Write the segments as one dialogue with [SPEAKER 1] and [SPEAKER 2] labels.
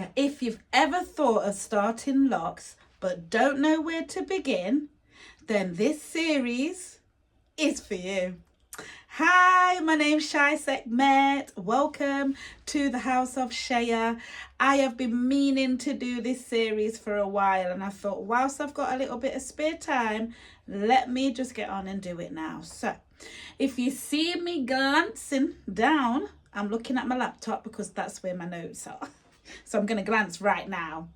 [SPEAKER 1] yeah, if you've ever thought of starting locks but don't know where to begin, then this series is for you. Hi, my name's Shai Sekhmet. Welcome to the House of Shayaa. I have been meaning to do this series for a while, and I thought, whilst I've got a little bit of spare time, let me just get on and do it now. So, if you see me glancing down, I'm looking at my laptop because that's where my notes are. So I'm going to glance right now.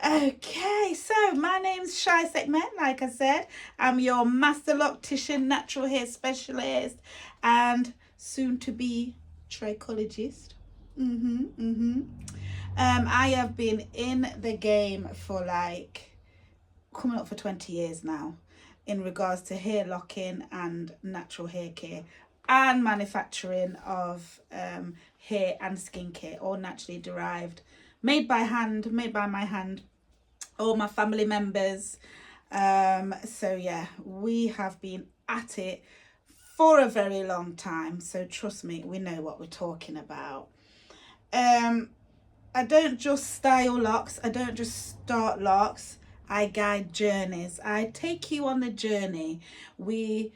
[SPEAKER 1] Okay, so my name's Shai Sekhmet. Like I said, I'm your Master Loctician, Natural Hair Specialist, and soon to be Trichologist. I have been in the game for coming up for 20 years now in regards to hair locking and natural hair care and manufacturing of hair and skincare, all naturally derived, made by my hand, all my family members. So yeah, we have been at it for a very long time, so trust me, we know what we're talking about. I don't just style locks, I don't just start locks, I guide journeys. I take you on the journey. We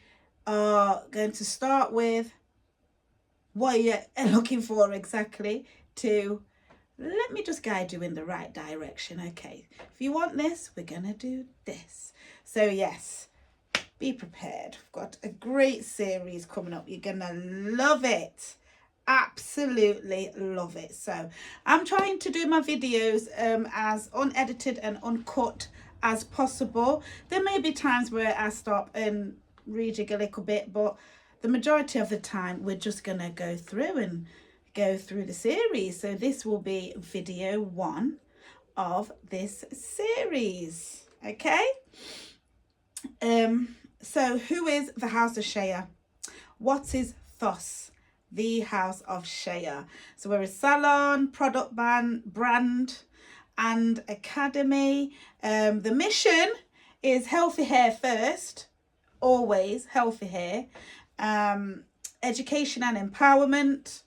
[SPEAKER 1] are going to start with what you're looking for exactly, to let me just guide you in the right direction. Okay, if you want this, we're gonna do this. So yes, be prepared. We've got a great series coming up. You're gonna love it. Absolutely love it. So I'm trying to do my videos as unedited and uncut as possible. There may be times where I stop and rejig a little bit, but the majority of the time we're just gonna go through the series. So this will be video 1 of this series. Okay, so who is the House of Shayaa? What is THUS, the House of Shayaa? So we're a salon, product brand and academy. The mission is healthy hair first, always healthy hair, education and empowerment,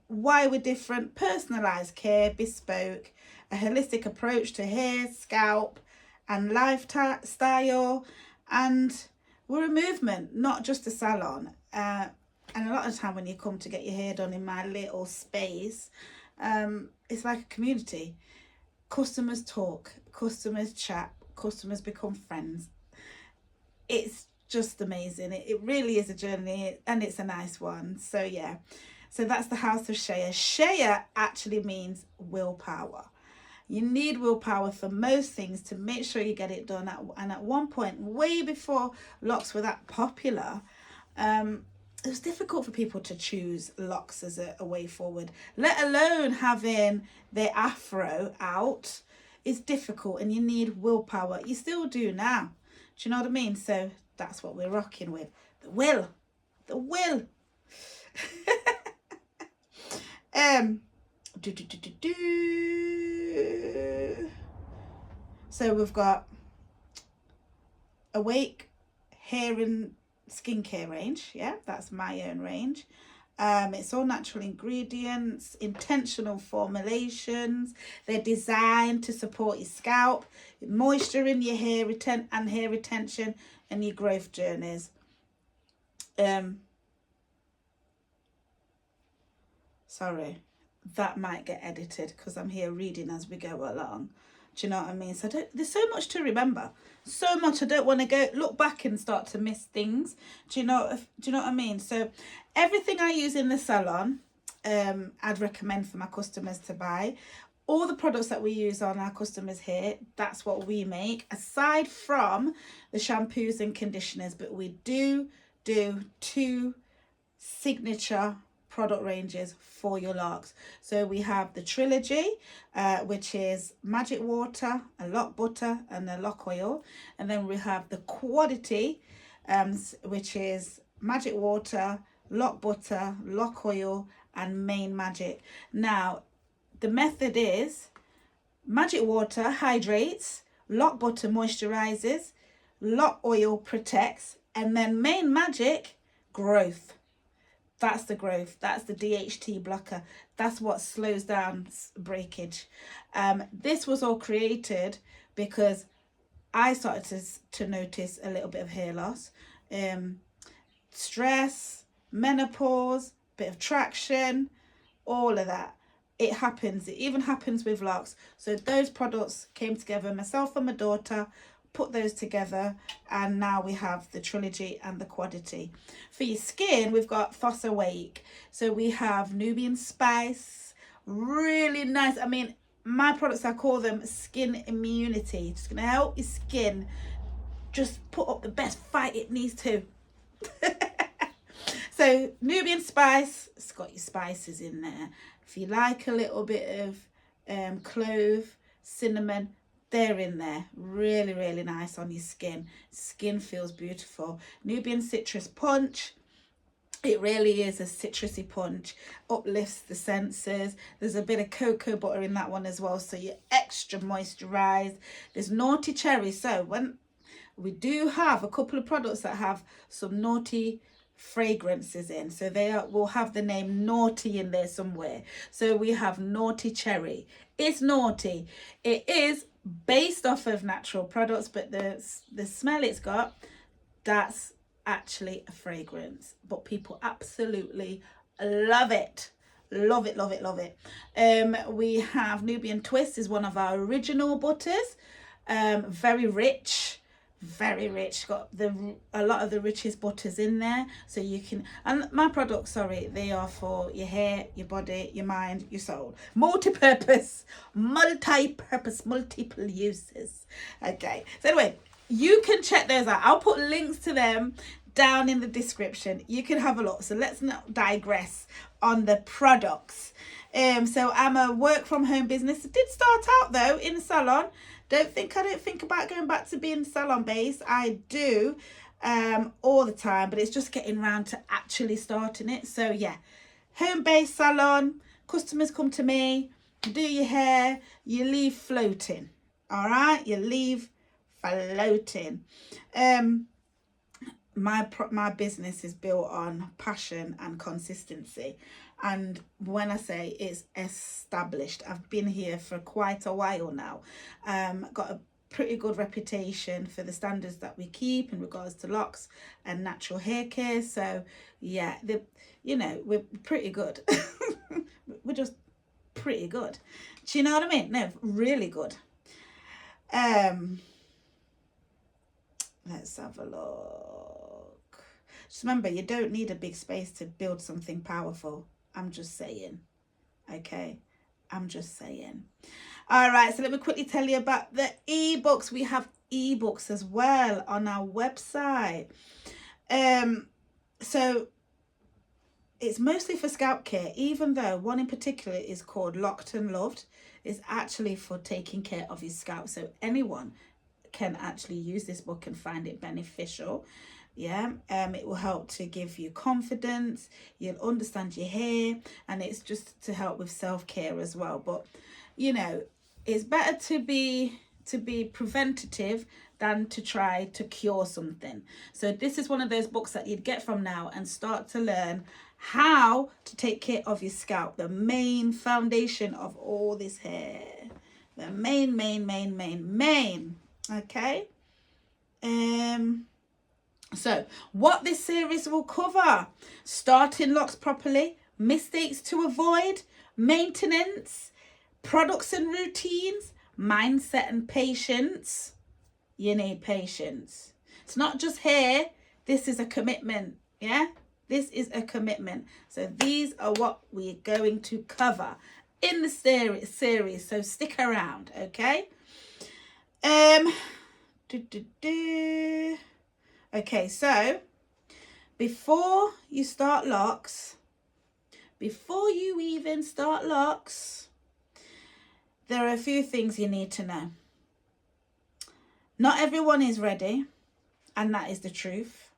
[SPEAKER 1] why we're different, personalized care, bespoke, a holistic approach to hair, scalp and lifestyle, and we're a movement, not just a salon. And a lot of the time when you come to get your hair done in my little space, it's like a community. Customers talk, customers chat, customers become friends. It's just amazing. It really is a journey, and it's a nice one. So yeah, so that's the House of Shayaa. Shayaa actually means willpower. You need willpower for most things to make sure you get it done. And at one point, way before locks were that popular, it was difficult for people to choose locks as a way forward, let alone having their afro out. It's difficult, and you need willpower. You still do now. Do you know what I mean? So that's what we're rocking with. The will. So we've got Awake hair and skincare range. Yeah, that's my own range. It's all natural ingredients, intentional formulations. They're designed to support your scalp, moisture in your hair, hair retention, and your growth journeys. Sorry, that might get edited because I'm here reading as we go along. Do you know what I mean? So there's so much to remember, so much. I don't want to look back and start to miss things. Do you know what I mean? So everything I use in the salon, I'd recommend for my customers to buy. All the products that we use on our customers here, that's what we make, aside from the shampoos and conditioners. But we do 2 signature product ranges for your locks. So we have the trilogy, which is magic water, a lock butter and a lock oil, and then we have the quality, which is magic water, lock butter, lock oil and main magic. Now the method is magic water hydrates, lock butter moisturizes, lock oil protects, and then main magic growth. That's the growth. That's the DHT blocker. That's what slows down breakage. This was all created because I started to notice a little bit of hair loss, stress, menopause, bit of traction, all of that. It happens. It even happens with Locs. So those products came together, myself and my daughter put those together, and now we have the trilogy and the quadity. For your skin, we've got Foss Awake. So we have Nubian Spice, really nice. I mean, my products, I call them skin immunity. It's going to help your skin just put up the best fight it needs to. So Nubian Spice, it's got your spices in there. If you like a little bit of clove, cinnamon, they're in there. Really, really nice on your skin. Skin feels beautiful. Nubian Citrus Punch. It really is a citrusy punch. Uplifts the senses. There's a bit of cocoa butter in that one as well, so you're extra moisturized. There's Naughty Cherry. So when we do have a couple of products that have some naughty fragrances in, so will have the name naughty in there somewhere. So we have Naughty Cherry. It's naughty. It is based off of natural products, but the smell it's got, that's actually a fragrance, but people absolutely love it. Love it, love it, love it. We have Nubian Twist, is one of our original butters. Very rich, got a lot of the richest butters in there, so you can, and my products, sorry, they are for your hair, your body, your mind, your soul, multi-purpose, multiple uses. Okay, so anyway, you can check those out. I'll put links to them down in the description. You can have a look. So let's not digress on the products. So I'm a work from home business. I did start out though in a salon. I don't think about going back to being salon based. I do all the time, but it's just getting around to actually starting it. So yeah, home based salon, customers come to me, do your hair, you leave floating. All right, you leave floating. My business is built on passion and consistency, and when I say it's established, I've been here for quite a while now. Got a pretty good reputation for the standards that we keep in regards to locks and natural hair care. So yeah, we're pretty good. We're just pretty good. Do you know what I mean? No, really good. Let's have a look. Just remember, you don't need a big space to build something powerful. I'm just saying. Okay, I'm just saying. All right, so let me quickly tell you about the ebooks. We have ebooks as well on our website. So it's mostly for scalp care, even though one in particular is called Locked and Loved. It's actually for taking care of your scalp. So anyone can actually use this book and find it beneficial. Yeah, it will help to give you confidence. You'll understand your hair, and it's just to help with self-care as well. But it's better to be preventative than to try to cure something. So this is one of those books that you'd get from now and start to learn how to take care of your scalp, the main foundation of all this hair, the main. Okay. So what this series will cover: starting locks properly, mistakes to avoid, maintenance, products and routines, mindset and patience. You need patience. It's not just hair. This is a commitment. Yeah, this is a commitment. So these are what we're going to cover in the series. So stick around, okay? Okay, so before you start locks, before you even start locks, there are a few things you need to know. Not everyone is ready, and that is the truth.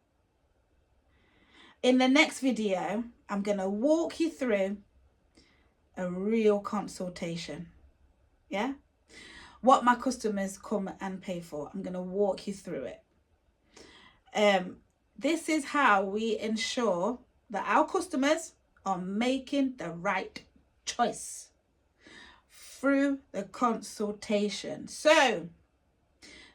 [SPEAKER 1] In the next video, I'm going to walk you through a real consultation. Yeah? What my customers come and pay for. I'm going to walk you through it. This is how we ensure that our customers are making the right choice through the consultation. So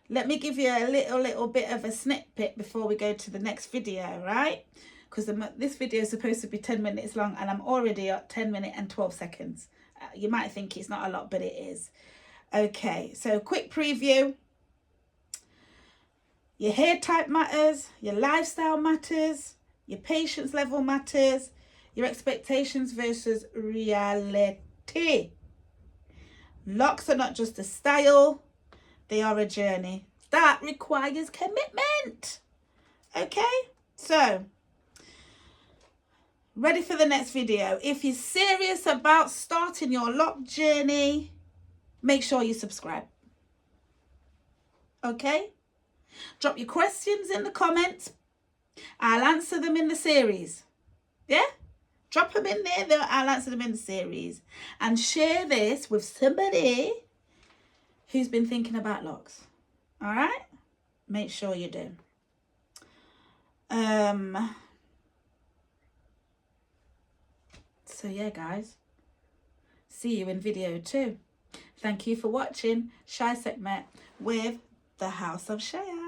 [SPEAKER 1] let me give you a little bit of a snippet before we go to the next video, right? Because this video is supposed to be 10 minutes long and I'm already at 10 minutes and 12 seconds. You might think it's not a lot, but it is. Okay, so quick preview. Your hair type matters, your lifestyle matters, your patience level matters, your expectations versus reality. Locks are not just a style, they are a journey that requires commitment. Okay, so ready for the next video. If you're serious about starting your lock journey, make sure you subscribe. Okay, drop your questions in the comments. I'll answer them in the series. Yeah, drop them in there, I'll answer them in the series. And share this with somebody who's been thinking about locks. All right, make sure you do. So yeah, guys, see you in video 2. Thank you for watching. Shai Sekhmet with the House of Shayaa.